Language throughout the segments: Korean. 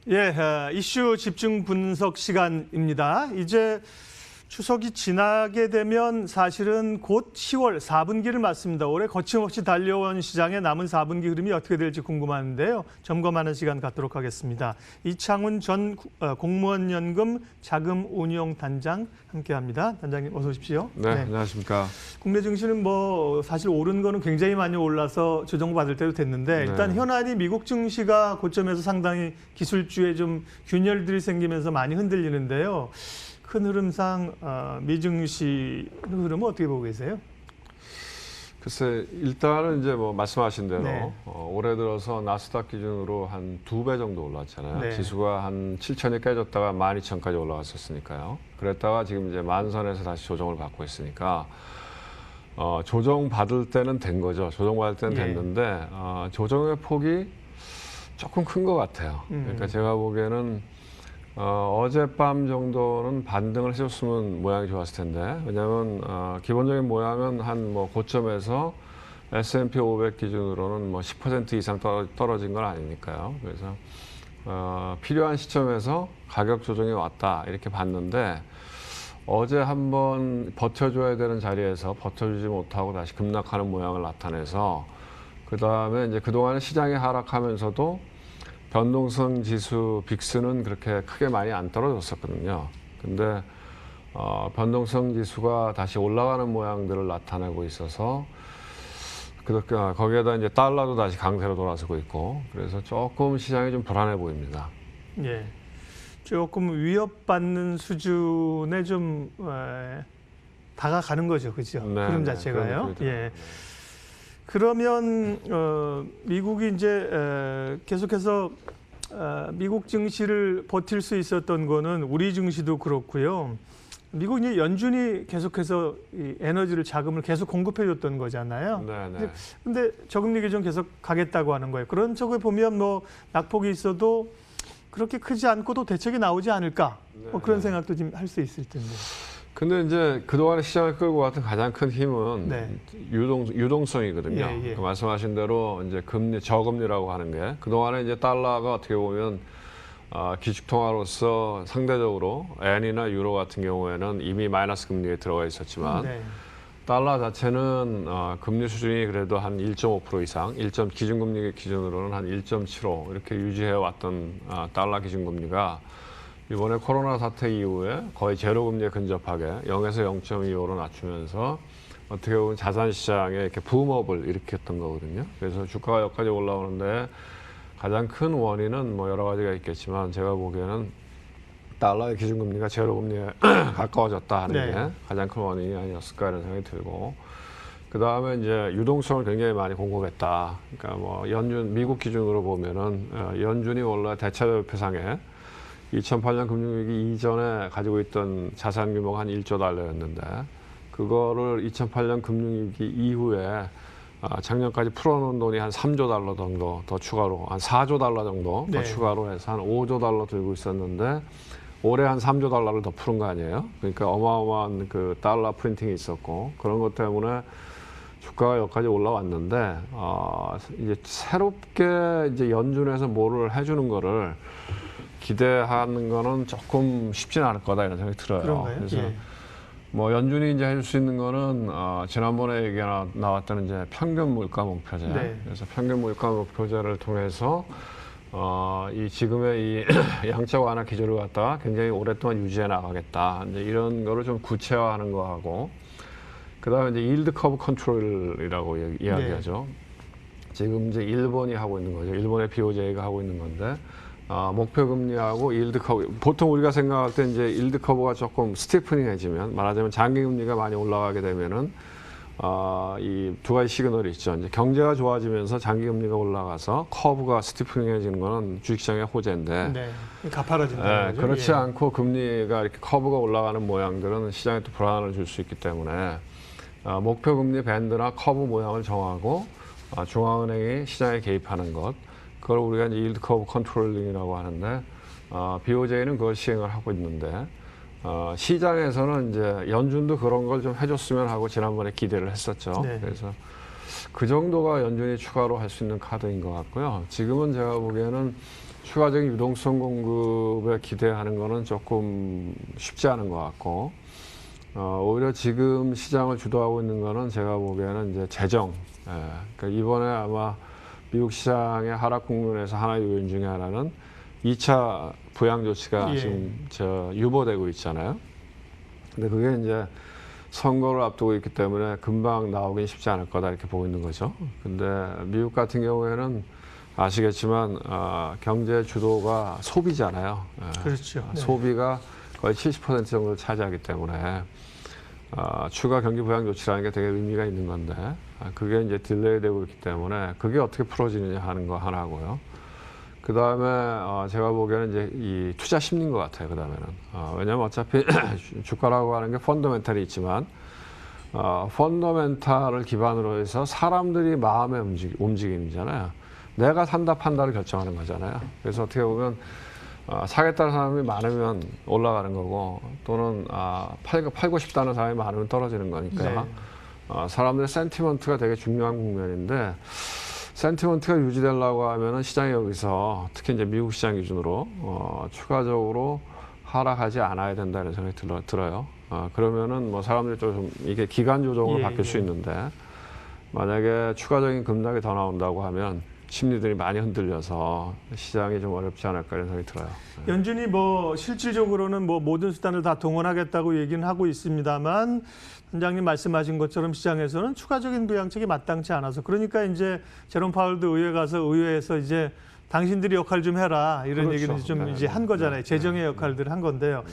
예, 이슈 집중 분석 시간입니다. 이제 추석이 지나게 되면 사실은 곧 10월 4분기를 맞습니다. 올해 거침없이 달려온 시장의 남은 4분기 흐름이 어떻게 될지 궁금한데요. 점검하는 시간 갖도록 하겠습니다. 이창훈 전 공무원연금 자금운용단장 함께합니다. 단장님 어서 오십시오. 네, 안녕하십니까. 국내 증시는 뭐 사실 오른 거는 굉장히 많이 올라서 조정받을 때도 됐는데 일단 네. 현안이 미국 증시가 고점에서 상당히 기술주에 좀 균열들이 생기면서 많이 흔들리는데요. 큰 흐름상 미증시 흐름은 어떻게 보고 계세요? 글쎄, 일단은 이제 뭐 말씀하신 대로 네. 올해 들어서 나스닥 기준으로 한 2배 정도 올랐잖아요. 네. 지수가 한 7천이 깨졌다가 12,000까지 올라갔었으니까요. 그랬다가 지금 이제 만선에서 다시 조정을 받고 있으니까 조정 받을 때는 된 거죠. 조정 받을 때는 예. 됐는데 조정의 폭이 조금 큰 것 같아요. 그러니까 제가 보기에는 어젯밤 정도는 반등을 해줬으면 모양이 좋았을 텐데, 왜냐하면 기본적인 모양은 한 뭐 고점에서 S&P 500 기준으로는 뭐 10% 이상 떨어진 건 아니니까요. 그래서 필요한 시점에서 가격 조정이 왔다 이렇게 봤는데, 어제 한번 버텨줘야 되는 자리에서 버텨주지 못하고 다시 급락하는 모양을 나타내서, 그 다음에 이제 그동안 시장이 하락하면서도 변동성 지수 빅스는 그렇게 크게 많이 안 떨어졌었거든요. 근데 변동성 지수가 다시 올라가는 모양들을 나타내고 있어서 거기에다 이제 달러도 다시 강세로 돌아서고 있고, 그래서 조금 시장이 좀 불안해 보입니다. 예, 조금 위협받는 수준에 좀 다가가는 거죠, 그죠? 네, 흐름 네, 자체가요. 그런 예. 그러면 미국이 이제 계속해서 미국 증시를 버틸 수 있었던 거는 우리 증시도 그렇고요. 미국 이제 연준이 계속해서 이 에너지를 자금을 계속 공급해줬던 거잖아요. 네. 근데 저금리 기준 계속 가겠다고 하는 거예요. 그런 쪽에 보면 뭐 낙폭이 있어도 그렇게 크지 않고도 대책이 나오지 않을까? 뭐 그런 생각도 좀 할 수 있을 텐데. 근데 이제 그동안에 시장을 끌고 왔던 가장 큰 힘은 네. 유동성이거든요. 예. 그 말씀하신 대로 이제 저금리라고 하는 게, 그동안에 이제 달러가 어떻게 보면 기축통화로서 상대적으로 엔이나 유로 같은 경우에는 이미 마이너스 금리에 들어가 있었지만, 네. 달러 자체는 금리 수준이 그래도 한 1.5% 이상, 기준금리 기준으로는 한 1.75 이렇게 유지해 왔던 달러 기준금리가 이번에 코로나 사태 이후에 거의 제로 금리에 근접하게 0에서 0.25로 낮추면서 어떻게 보면 자산 시장에 이렇게 붐업을 일으켰던 거거든요. 그래서 주가가 여기까지 올라오는데 가장 큰 원인은 뭐 여러 가지가 있겠지만, 제가 보기에는 달러의 기준금리가 제로 금리에 가까워졌다 하는 네. 게 가장 큰 원인이 아니었을까 이런 생각이 들고, 그 다음에 이제 유동성을 굉장히 많이 공급했다. 그러니까 뭐 미국 기준으로 보면은 연준이 원래 대차대표상에 2008년 금융위기 이전에 가지고 있던 자산 규모가 한 1조 달러였는데, 그거를 2008년 금융위기 이후에 작년까지 풀어놓은 돈이 한 3조 달러 정도 더 추가로, 한 4조 달러 정도 더 네. 추가로 해서 한 5조 달러 들고 있었는데, 올해 한 3조 달러를 더 푸는 거 아니에요? 그러니까 어마어마한 그 달러 프린팅이 있었고, 그런 것 때문에 주가가 여기까지 올라왔는데, 이제 새롭게 이제 연준에서 뭐를 해주는 거를 기대하는 거는 조금 쉽지는 않을 거다 이런 생각이 들어요. 그런가요? 그래서 예. 뭐 연준이 이제 해줄 수 있는 거는 지난번에 얘기가 나왔던 이제 평균 물가 목표제. 네. 그래서 평균 물가 목표제를 통해서 이 지금의 이 양적 완화 기조를 갖다가 굉장히 오랫동안 유지해 나가겠다. 이제 이런 거를 좀 구체화하는 거하고, 그다음에 이제 일드 커브 컨트롤이라고 이야기하죠. 지금 이제 일본이 하고 있는 거죠. 일본의 BOJ가 하고 있는 건데, 목표 금리하고 일드 커브, 보통 우리가 생각할 때 이제 일드 커브가 조금 스티프닝해지면, 말하자면 장기 금리가 많이 올라가게 되면은 이 두 가지 시그널이 있죠. 이제 경제가 좋아지면서 장기 금리가 올라가서 커브가 스티프닝해지는 거는 주식시장의 호재인데, 네. 가파라진다는 거죠. 그렇지 예. 않고 금리가 이렇게 커브가 올라가는 모양들은 시장에 또 불안을 줄 수 있기 때문에 목표 금리 밴드나 커브 모양을 정하고 중앙은행이 시장에 개입하는 것, 그걸 우리가 이제 일드 커브 컨트롤링이라고 하는데, BOJ는 그걸 시행을 하고 있는데, 시장에서는 이제 연준도 그런 걸 좀 해줬으면 하고 지난번에 기대를 했었죠. 네. 그래서 그 정도가 연준이 추가로 할 수 있는 카드인 것 같고요. 지금은 제가 보기에는 추가적인 유동성 공급에 기대하는 거는 조금 쉽지 않은 것 같고, 오히려 지금 시장을 주도하고 있는 거는 제가 보기에는 이제 재정. 그러니까 이번에 아마 미국 시장의 하락 국면에서 하나의 요인 중에 하나는 2차 부양 조치가 예. 지금 유보되고 있잖아요. 근데 그게 이제 선거를 앞두고 있기 때문에 금방 나오긴 쉽지 않을 거다 이렇게 보고 있는 거죠. 근데 미국 같은 경우에는 아시겠지만 경제 주도가 소비잖아요. 그렇죠. 네. 소비가 거의 70% 정도를 차지하기 때문에 추가 경기 부양 조치라는 게 되게 의미가 있는 건데 그게 이제 딜레이되고 있기 때문에 그게 어떻게 풀어지느냐 하는 거 하나고요. 그 다음에 제가 보기에는 이제 이 투자 심리인 것 같아요. 그 다음에는 왜냐하면 어차피 주가라고 하는 게 펀더멘탈이 있지만 펀더멘탈을 기반으로 해서 사람들이 마음의 움직임이잖아요. 내가 산다 판다를 결정하는 거잖아요. 그래서 어떻게 보면 사겠다는 사람이 많으면 올라가는 거고 또는 팔고 싶다는 사람이 많으면 떨어지는 거니까 네. 사람들의 센티먼트가 되게 중요한 국면인데 센티먼트가 유지되려고 하면은 시장이 여기서 특히 이제 미국 시장 기준으로 추가적으로 하락하지 않아야 된다는 생각이 들어요. 그러면은 뭐 사람들이 좀 이게 기간 조정으로 바뀔 수 있는데 만약에 추가적인 급락이 더 나온다고 하면 심리들이 많이 흔들려서 시장이 좀 어렵지 않을까 이런 생각이 들어요. 연준이 뭐 실질적으로는 뭐 모든 수단을 다 동원하겠다고 얘기는 하고 있습니다만 원장님 말씀하신 것처럼 시장에서는 추가적인 부양책이 마땅치 않아서 그러니까 이제 제롬 파월도 의회 가서 의회에서 이제 당신들이 역할 좀 해라 이런 그렇죠. 얘기는 좀 네, 이제 한 거잖아요. 네, 재정의 역할들을 한 건데요.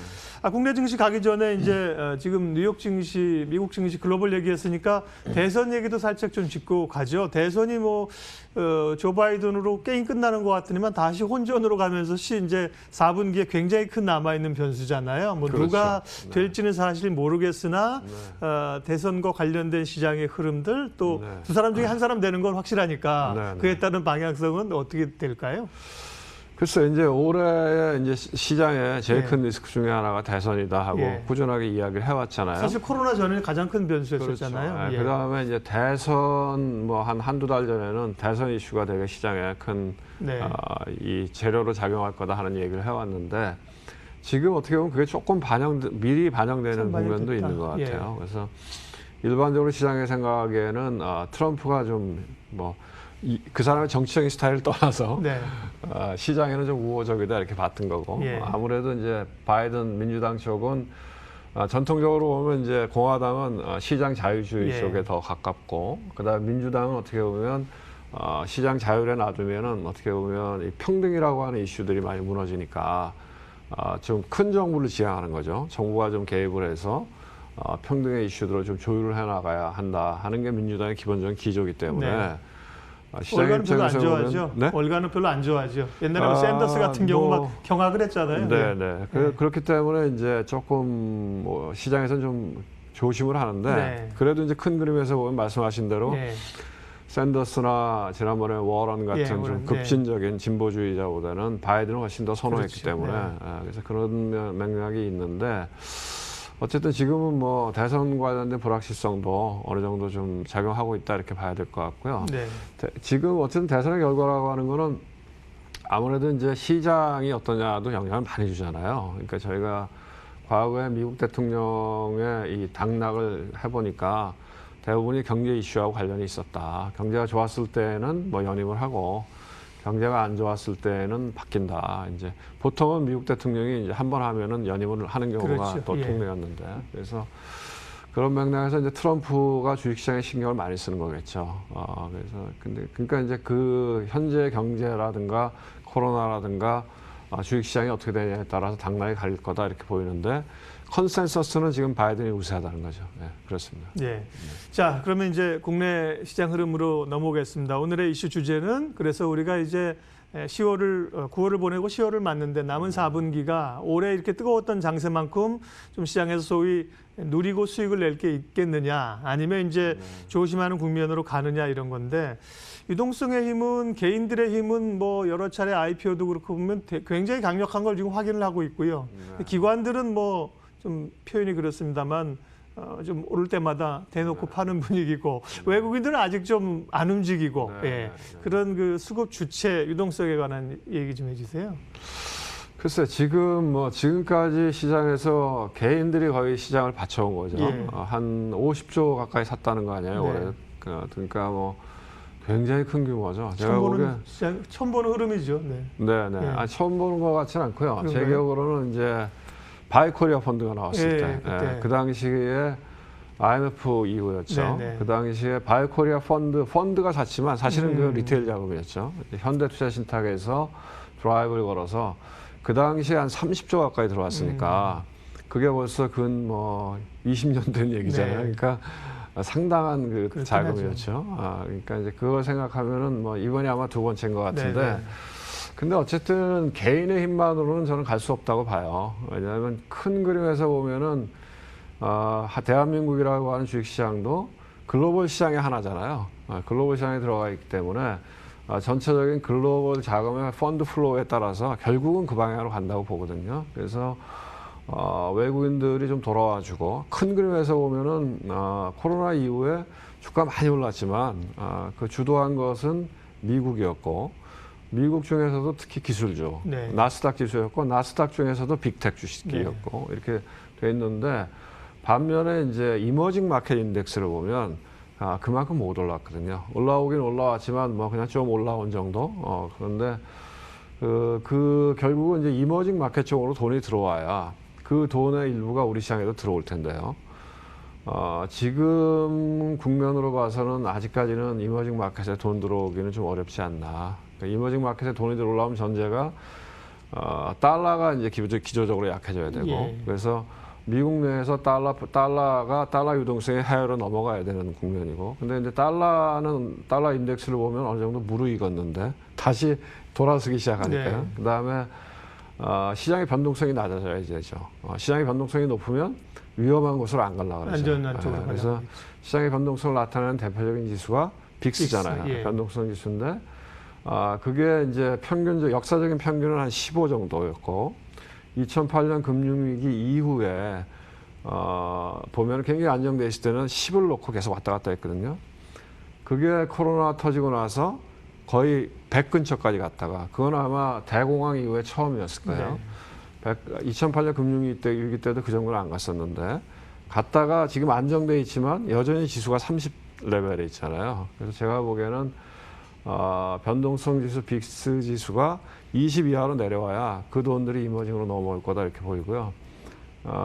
국내 증시 가기 전에 이제 지금 뉴욕 증시, 미국 증시 글로벌 얘기했으니까 대선 얘기도 살짝 좀 짚고 가죠. 대선이 뭐 조 바이든으로 게임 끝나는 것 같더니만 다시 혼전으로 가면서 이제 4분기에 굉장히 큰 남아있는 변수잖아요. 뭐 그렇죠. 누가 네. 될지는 사실 모르겠으나 대선과 관련된 시장의 흐름들 또 두 사람 중에 한 사람 되는 건 확실하니까 그에 따른 방향성은 어떻게 될까요? 글쎄 이제 올해 이제 시장에 제일 큰 리스크 중에 하나가 대선이다 하고 꾸준하게 이야기를 해왔잖아요. 사실 코로나 전에 가장 큰 변수였었잖아요. 그렇죠. 그다음에 이제 대선 뭐 한두 달 전에는 대선 이슈가 되게 시장에 큰 이 재료로 작용할 거다 하는 얘기를 해왔는데 지금 어떻게 보면 그게 조금 미리 반영되는 국면도 있는 것 같아요. 그래서 일반적으로 시장의 생각에는 트럼프가 좀 뭐 그 사람의 정치적인 스타일을 떠나서 시장에는 좀 우호적이다 이렇게 봤던 거고 아무래도 이제 바이든 민주당 쪽은 전통적으로 보면 이제 공화당은 시장 자유주의 쪽에 더 가깝고 그다음 민주당은 어떻게 보면 시장 자율에 놔두면은 어떻게 보면 이 평등이라고 하는 이슈들이 많이 무너지니까 좀 큰 정부를 지향하는 거죠. 정부가 좀 개입을 해서 평등의 이슈들을 좀 조율을 해나가야 한다 하는 게 민주당의 기본적인 기조이기 때문에 월가는 별로 안 좋아하죠. 월가는 별로 안 좋아하죠. 옛날에 샌더스 같은 경우 막 경악을 했잖아요. 그렇기 때문에 이제 조금 뭐 시장에서는 좀 조심을 하는데 그래도 이제 큰 그림에서 보면 말씀하신 대로 샌더스나 지난번에 워런 같은 좀 급진적인 진보주의자보다는 바이든을 훨씬 더 선호했기 때문에 그래서 그런 맥락이 있는데 어쨌든 지금은 뭐 대선 관련된 불확실성도 어느 정도 좀 작용하고 있다 이렇게 봐야 될 것 같고요. 지금 어쨌든 대선의 결과라고 하는 거는 아무래도 이제 시장이 어떠냐도 영향을 많이 주잖아요. 그러니까 저희가 과거에 미국 대통령의 이 당락을 해보니까 대부분이 경제 이슈하고 관련이 있었다. 경제가 좋았을 때는 뭐 연임을 하고 경제가 안 좋았을 때는 바뀐다. 이제 보통은 미국 대통령이 이제 한 번 하면은 연임을 하는 경우가 또 통례였는데 그래서 그런 맥락에서 이제 트럼프가 주식시장에 신경을 많이 쓰는 거겠죠. 그래서 그러니까 이제 그 현재 경제라든가 코로나라든가 주식시장이 어떻게 되냐에 따라서 당락이 갈릴 거다 이렇게 보이는데 컨센서스는 지금 바이든이 우세하다는 거죠. 그렇습니다. 자, 그러면 이제 국내 시장 흐름으로 넘어오겠습니다. 오늘의 이슈 주제는 그래서 우리가 이제 9월을 보내고 10월을 맞는데 남은 4분기가 올해 이렇게 뜨거웠던 장세만큼 좀 시장에서 소위 누리고 수익을 낼 게 있겠느냐 아니면 이제 조심하는 국면으로 가느냐 이런 건데 유동성의 힘은 개인들의 힘은 뭐 여러 차례 IPO도 그렇고 보면 굉장히 강력한 걸 지금 확인을 하고 있고요. 기관들은 뭐 좀 표현이 그렇습니다만 좀 오를 때마다 대놓고 파는 분위기고 외국인들은 아직 좀 안 움직이고 그런 그 수급 주체 유동성에 관한 얘기 좀 해주세요. 글쎄 지금까지 시장에서 개인들이 거의 시장을 받쳐온 거죠. 한 50조 가까이 샀다는 거 아니에요 올해. 그러니까 뭐 굉장히 큰 규모죠. 제가 보기엔 처음 보는 흐름이죠. 네네. 처음 보는 것 같지는 않고요. 그런가요? 제 기억으로는 이제 바이코리아 펀드가 나왔을 때, 그때. 그 당시에 IMF 이후였죠. 그 당시에 바이코리아 펀드가 샀지만 사실은 그 리테일 자금이었죠. 현대투자신탁에서 드라이브를 걸어서 그 당시에 한 30조 가까이 들어왔으니까 그게 벌써 근 20년 된 얘기잖아요. 그러니까 상당한 그 자금이었죠. 그러니까 이제 그걸 생각하면은 이번이 아마 두 번째인 것 같은데. 근데 어쨌든 개인의 힘만으로는 저는 갈 수 없다고 봐요. 왜냐하면 큰 그림에서 보면은 대한민국이라고 하는 주식시장도 글로벌 시장의 하나잖아요. 글로벌 시장에 들어가 있기 때문에 전체적인 글로벌 자금의 펀드 플로우에 따라서 결국은 그 방향으로 간다고 보거든요. 그래서 외국인들이 좀 돌아와주고 큰 그림에서 보면은 코로나 이후에 주가 많이 올랐지만 그 주도한 것은 미국이었고 미국 중에서도 특히 기술주 나스닥 지수였고 나스닥 중에서도 빅텍 주식이었고 이렇게 돼 있는데 반면에 이제 이머징 마켓 인덱스를 보면 그만큼 못 올랐거든요. 올라오긴 올라왔지만 그냥 좀 올라온 정도. 그런데 그 결국은 이제 이머징 마켓 쪽으로 돈이 들어와야 그 돈의 일부가 우리 시장에도 들어올 텐데요. 지금 국면으로 봐서는 아직까지는 이머징 마켓에 돈 들어오기는 좀 어렵지 않나. 그러니까 이머징 마켓에 돈이 들어오려면 전제가 달러가 이제 기조적으로 약해져야 되고 그래서 미국 내에서 달러 유동성이 해외로 넘어가야 되는 국면이고 근데 이제 달러 인덱스를 보면 어느 정도 무르익었는데 다시 돌아서기 시작하니까요. 그다음에 시장의 변동성이 낮아져야 되죠. 시장의 변동성이 높으면 위험한 곳으로 안 가려고 그러죠. 안전한 쪽으로 그래서 시장의 변동성을 나타내는 대표적인 지수가 빅스잖아요. 변동성 지수인데 그게 이제 역사적인 평균은 한 15 정도였고 2008년 금융위기 이후에 보면 굉장히 안정돼 있을 때는 10을 놓고 계속 왔다 갔다 했거든요. 그게 코로나 터지고 나서 거의 100 근처까지 갔다가 그건 아마 대공황 이후에 처음이었을 거예요. 2008년 금융위기 때도 그 정도는 안 갔었는데 갔다가 지금 안정돼 있지만 여전히 지수가 30 레벨에 있잖아요. 그래서 제가 보기에는 변동성 지수 빅스 지수가 20 이하로 내려와야 그 돈들이 이머징으로 넘어올 거다 이렇게 보이고요.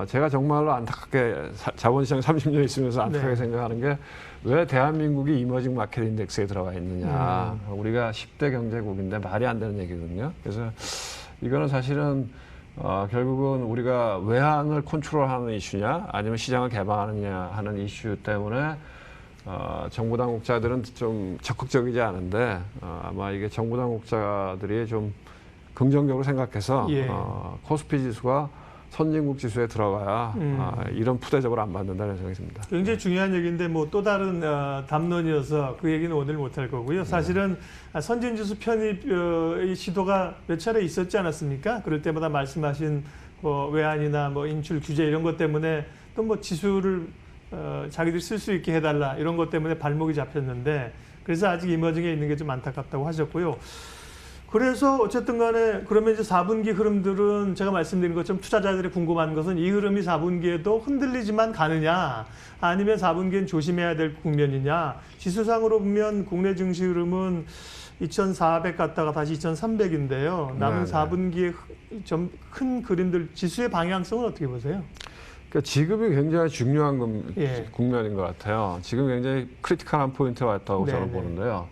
제가 정말로 안타깝게 자본시장 30년 있으면서 안타깝게 생각하는 게 왜 대한민국이 이머징 마켓 인덱스에 들어가 있느냐. 우리가 10대 경제국인데 말이 안 되는 얘기거든요. 그래서 이거는 사실은 결국은 우리가 외환을 컨트롤하는 이슈냐 아니면 시장을 개방하느냐 하는 이슈 때문에 정부 당국자들은 좀 적극적이지 않은데 아마 이게 정부 당국자들이 좀 긍정적으로 생각해서 코스피 지수가 선진국 지수에 들어가야 이런 푸대접을 안 받는다는 생각이 듭니다. 굉장히 중요한 얘기인데 또 다른 담론이어서 그 얘기는 오늘 못할 거고요. 사실은 선진지수 편입의 시도가 몇 차례 있었지 않았습니까? 그럴 때마다 말씀하신 외환이나 인출 규제 이런 것 때문에 또 지수를 자기들이 쓸 수 있게 해달라 이런 것 때문에 발목이 잡혔는데 그래서 아직 이머징에 있는 게 좀 안타깝다고 하셨고요. 그래서 어쨌든 간에 그러면 이제 4분기 흐름들은 제가 말씀드린 것처럼 투자자들이 궁금한 것은 이 흐름이 4분기에도 흔들리지만 가느냐 아니면 4분기엔 조심해야 될 국면이냐. 지수상으로 보면 국내 증시 흐름은 2,400 갔다가 다시 2,300인데요. 남은 4분기에 좀 큰 그림들 지수의 방향성은 어떻게 보세요? 그러니까 지금이 굉장히 중요한 국면인 것 같아요. 지금 굉장히 크리티컬한 포인트에 왔다고 저는 보는데요.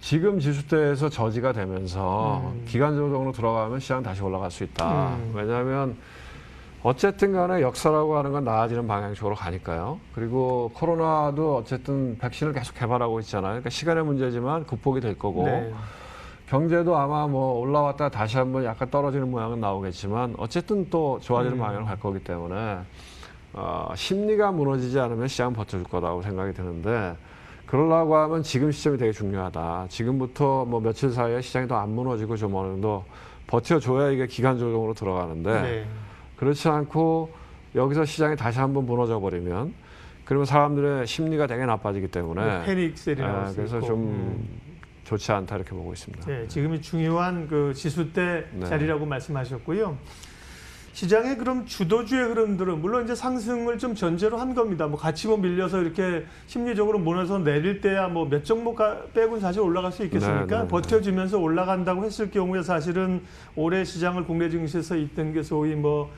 지금 지수대에서 저지가 되면서 기간적으로 들어가면 시장 다시 올라갈 수 있다. 왜냐하면 어쨌든 간에 역사라고 하는 건 나아지는 방향 쪽으로 가니까요. 그리고 코로나도 어쨌든 백신을 계속 개발하고 있잖아요. 그러니까 시간의 문제지만 극복이 될 거고 경제도 아마 올라왔다가 다시 한번 약간 떨어지는 모양은 나오겠지만 어쨌든 또 좋아지는 방향으로 갈 거기 때문에 심리가 무너지지 않으면 시장은 버텨줄 거라고 생각이 드는데 그러려고 하면 지금 시점이 되게 중요하다. 지금부터 며칠 사이에 시장이 더 안 무너지고 좀 어느 정도 버텨줘야 이게 기간조정으로 들어가는데 그렇지 않고 여기서 시장이 다시 한번 무너져 버리면 그러면 사람들의 심리가 되게 나빠지기 때문에 패닉셀이 나올 수 그래서 있고. 좀 좋지 않다 이렇게 보고 있습니다. 네, 지금이 중요한 그 지수대 네. 자리라고 말씀하셨고요. 시장의 그럼 주도주의 흐름들은 물론 이제 상승을 좀 전제로 한 겁니다. 뭐 같이 뭐 밀려서 이렇게 심리적으로 몰아서 내릴 때야 뭐 몇 종목 빼고는 사실 올라갈 수 있겠습니까? 네. 버텨주면서 올라간다고 했을 경우에 사실은 올해 시장을 국내 증시에서 있던 게 소위 뭐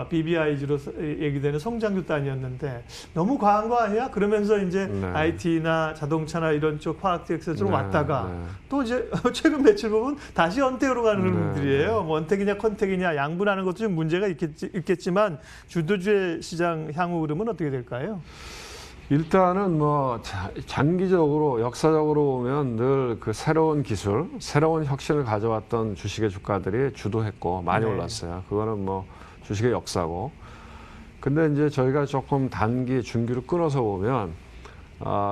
BBIG로 얘기되는 성장주 단이었는데 너무 과한 거 아니야? 그러면서 이제 네. IT나 자동차나 이런 쪽 화학적 섹터로 네, 왔다가 네. 또 이제 최근 며칠 보면 다시 언택으로 가는 흐름들이에요. 뭐 언택이냐 컨택이냐 양분하는 것도 좀 문제가 있겠지만 주도주의 시장 향후 흐름은 어떻게 될까요? 일단은 뭐 장기적으로 역사적으로 보면 늘 그 새로운 기술, 새로운 혁신을 가져왔던 주식의 주가들이 주도했고 많이 네. 올랐어요. 그거는 뭐 주식의 역사고. 근데 이제 저희가 조금 단기, 중기로 끊어서 보면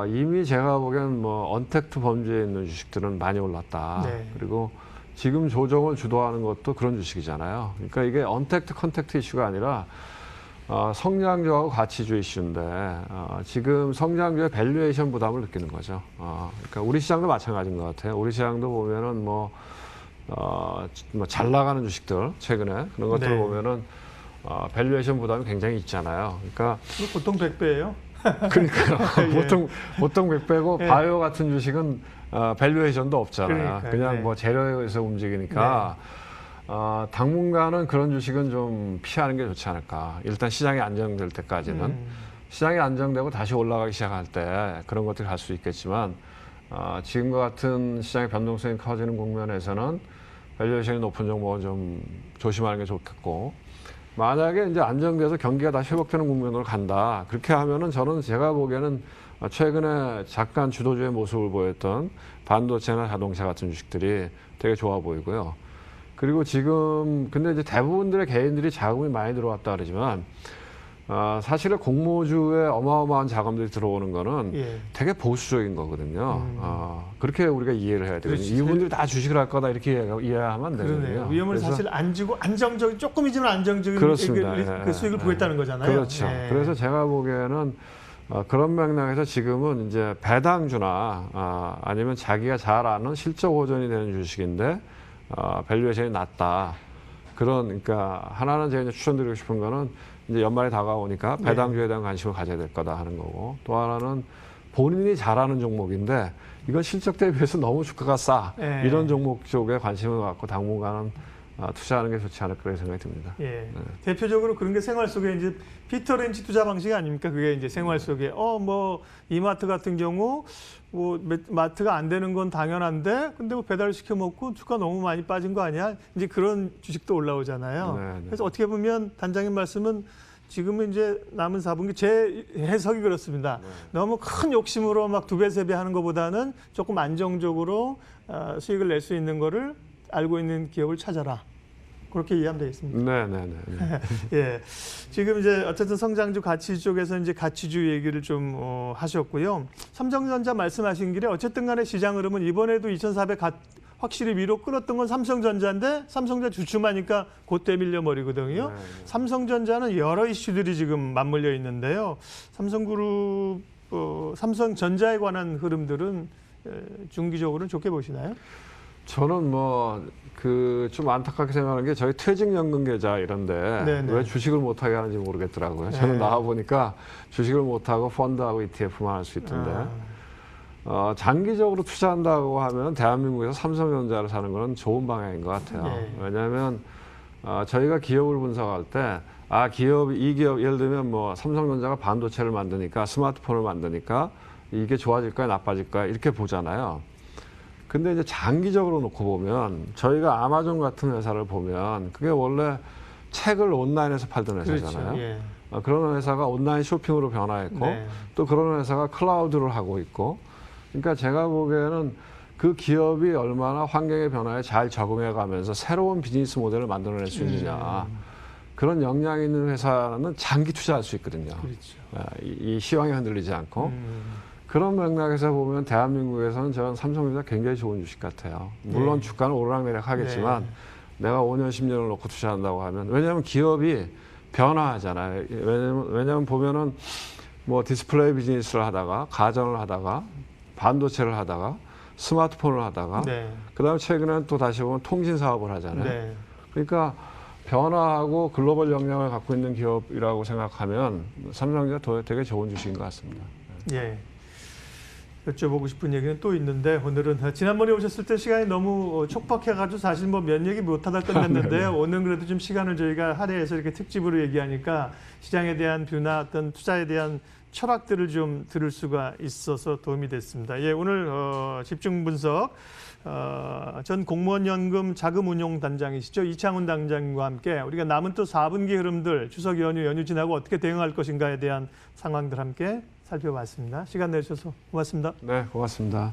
이미 제가 보기엔 뭐 언택트 범주에 있는 주식들은 많이 올랐다. 네. 그리고 지금 조정을 주도하는 것도 그런 주식이잖아요. 그러니까 이게 언택트, 컨택트 이슈가 아니라 성장주하고 가치주 이슈인데 지금 성장주의 밸류에이션 부담을 느끼는 거죠. 그러니까 우리 시장도 마찬가지인 것 같아요. 우리 시장도 보면은 뭐 잘 나가는 주식들 최근에 그런 것들을 네. 보면은 밸류에이션 부담이 굉장히 있잖아요. 그러니까 보통 100배예요. 그러니까요. 예. 보통 100배고 예. 바이오 같은 주식은 밸류에이션도 없잖아요. 그러니까요. 그냥 네. 뭐 재료에서 움직이니까 당분간은 그런 주식은 좀 피하는 게 좋지 않을까. 일단 시장이 안정될 때까지는 시장이 안정되고 다시 올라가기 시작할 때 그런 것들이 갈 수 있겠지만 지금과 같은 시장의 변동성이 커지는 국면에서는 밸류에이션이 높은 종목은 좀 조심하는 게 좋겠고 만약에 이제 안정돼서 경기가 다시 회복되는 국면으로 간다. 그렇게 하면은 저는 제가 보기에는 최근에 잠깐 주도주의 모습을 보였던 반도체나 자동차 같은 주식들이 되게 좋아 보이고요. 그리고 지금 근데 이제 대부분들의 개인들이 자금이 많이 들어왔다 그러지만 사실은 공모주에 어마어마한 자금들이 들어오는 거는 예. 되게 보수적인 거거든요. 그렇게 우리가 이해를 해야 되거든요. 그렇지. 이분들이 다 주식을 할 거다 이렇게 이해하면 안 그러네요. 되거든요. 위험을 그래서 사실 안 주고 안정적인 조금이지만 안정적인 그렇습니다. 그 수익을 보겠다는 거잖아요. 그렇죠. 예. 그래서 제가 보기에는 그런 맥락에서 지금은 이제 배당주나 아니면 자기가 잘 아는 실적 호전이 되는 주식인데 밸류에이션이 낮다. 그러니까 하나는 제가 이제 추천드리고 싶은 거는 이제 연말이 다가오니까 배당주에 대한 관심을 가져야 될 거다 하는 거고 또 하나는 본인이 잘하는 종목인데 이건 실적 대비해서 너무 주가가 싸 예. 이런 종목 쪽에 관심을 갖고 당분간은 투자하는 게 좋지 않을까 생각이 듭니다. 예. 대표적으로 그런 게 생활 속에 이제 피터 렌치 투자 방식 아닙니까? 그게 이제 생활 속에 뭐 이마트 같은 경우 뭐 마트가 안 되는 건 당연한데 근데 뭐 배달 시켜 먹고 주가 너무 많이 빠진 거 아니야? 이제 그런 주식도 올라오잖아요. 네. 그래서 어떻게 보면 단장님 말씀은 지금은 이제 남은 4분기 제 해석이 그렇습니다. 너무 큰 욕심으로 막 2배, 3배 하는 것보다는 조금 안정적으로 수익을 낼 수 있는 거를 알고 있는 기업을 찾아라. 그렇게 이해하면 되겠습니다. 네. 예. 지금 이제 어쨌든 성장주 가치주 쪽에서 이제 가치주 얘기를 좀 하셨고요. 삼성전자 말씀하신 길에 어쨌든 간에 시장 흐름은 이번에도 2,400 확실히 위로 끌었던 건 삼성전자인데 삼성전자 주춤하니까 그때 밀려버리거든요. 삼성전자는 여러 이슈들이 지금 맞물려 있는데요. 삼성그룹, 삼성전자에 관한 흐름들은 중기적으로는 좋게 보시나요? 저는 뭐 좀 안타깝게 생각하는 게 저희 퇴직연금 계좌 이런데 네네. 왜 주식을 못하게 하는지 모르겠더라고요. 저는 네. 나와 보니까 주식을 못하고 펀드하고 ETF만 할 수 있던데 장기적으로 투자한다고 하면 대한민국에서 삼성전자를 사는 거는 좋은 방향인 것 같아요. 네. 왜냐하면 저희가 기업을 분석할 때 이 기업 예를 들면 뭐 삼성전자가 반도체를 만드니까 스마트폰을 만드니까 이게 좋아질까요, 나빠질까요 이렇게 보잖아요. 근데 이제 장기적으로 놓고 보면 저희가 아마존 같은 회사를 보면 그게 원래 책을 온라인에서 팔던 회사잖아요. 그렇죠. 예. 그런 회사가 온라인 쇼핑으로 변화했고 네. 또 그런 회사가 클라우드를 하고 있고 그러니까 제가 보기에는 그 기업이 얼마나 환경의 변화에 잘 적응해 가면서 새로운 비즈니스 모델을 만들어낼 수 있느냐 그런 역량이 있는 회사는 장기 투자할 수 있거든요. 그렇죠. 이 시황에 흔들리지 않고 그런 맥락에서 보면 대한민국에서는 저는 삼성전자 굉장히 좋은 주식 같아요. 물론 주가는 오르락내리락 하겠지만 내가 5년, 10년을 놓고 투자한다고 하면 왜냐하면 기업이 변화하잖아요. 왜냐하면 보면은 뭐 디스플레이 비즈니스를 하다가 가전을 하다가 반도체를 하다가 스마트폰을 하다가 네. 그다음에 최근에는 또 다시 보면 통신 사업을 하잖아요. 네. 그러니까 변화하고 글로벌 역량을 갖고 있는 기업이라고 생각하면 삼성전자 되게 좋은 주식인 것 같습니다. 예. 여쭤보고 싶은 얘기는 또 있는데 오늘은 지난번에 오셨을 때 시간이 너무 촉박해가지고 사실 뭐 몇 얘기 못하다 끝났는데요. 오늘은 그래도 좀 시간을 저희가 할애해서 이렇게 특집으로 얘기하니까 시장에 대한 뷰나 어떤 투자에 대한 철학들을 좀 들을 수가 있어서 도움이 됐습니다. 예, 오늘 집중 분석 전 공무원연금 자금운용단장이시죠. 이창훈 단장님과 함께 우리가 남은 또 4분기 흐름들 추석 연휴 지나고 어떻게 대응할 것인가에 대한 상황들 함께 살펴봤습니다. 시간 내주셔서 고맙습니다. 네, 고맙습니다.